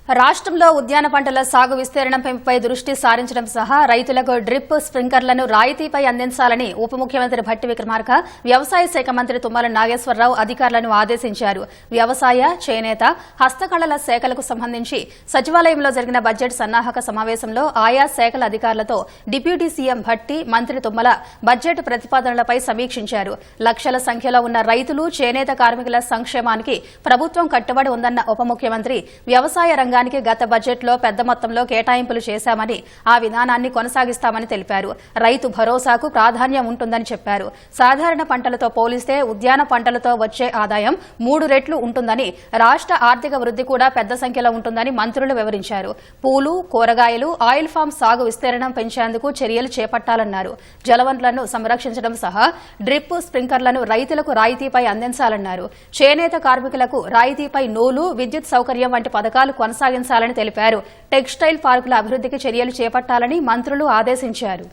రాష్ట్రంలో ఉద్యాన పంటల సాగు విస్తీర్ణం పెంపుపై దృష్టి సారించడం సహా రైతులకు డ్రిప్ స్ప్రింక్లర్లను రాయితీపై అందించాలని ఉప ముఖ్యమంత్రి భట్టి విక్రమార్క వ్యవసాయ శాఖ మంత్రి తుమ్మల నాగేశ్వరరావు అధికారులను ఆదేశించారు. వ్యవసాయ, చేనేత, హస్తకళల శాఖలకు సంబంధించి సచివాలయంలో జరిగిన బడ్జెట్ సన్నాహక సమావేశంలో ఆయా శాఖల అధికారులతో డిప్యూటీ సీఎం భట్టి, మంత్రి తుమ్మల బడ్జెట్ ప్రతిపాదనలపై సమీక్షించారు. లక్షల సంఖ్యలో ఉన్న రైతులు, చేనేత కార్మికుల సంక్షేమానికి ప్రభుత్వం కట్టుబడి ఉందన్న ఉప ముఖ్యమంత్రి వ్యవసాయ రంగానికి గత బడ్జెట్లో పెద్ద మొత్తంలో కేటాయింపులు చేశామని, ఆ విధానాన్ని కొనసాగిస్తామని తెలిపారు. రైతు భరోసాకు ప్రాధాన్యం ఉంటుందని చెప్పారు. సాధారణ పంటలతో పోలిస్తే ఉద్యాన పంటలతో వచ్చే ఆదాయం 3 రెట్లు ఉంటుందని, రాష్ట్ర ఆర్థిక వృద్ధి కూడా పెద్ద సంఖ్యలో ఉంటుందని మంత్రులు వివరించారు. పూలు, కూరగాయలు, ఆయిల్ ఫామ్ సాగు విస్తీర్ణం పెంచేందుకు చర్యలు చేపట్టాలన్నారు. జలవనరులను సంరక్షించడం సహా డ్రిప్ స్ప్రింక్లర్లను రైతులకు రాయితీపై అందించాలన్నారు. చేనేత కార్మికులకు రాయితీపై నూలు, విద్యుత్ సౌకర్యం వంటి పథకాలు కొనసాగించాలని తెలిపారు. టెక్స్టైల్ పార్కుల అభివృద్ధికి చర్యలు చేపట్టాలని మంత్రులు ఆదేశించారు.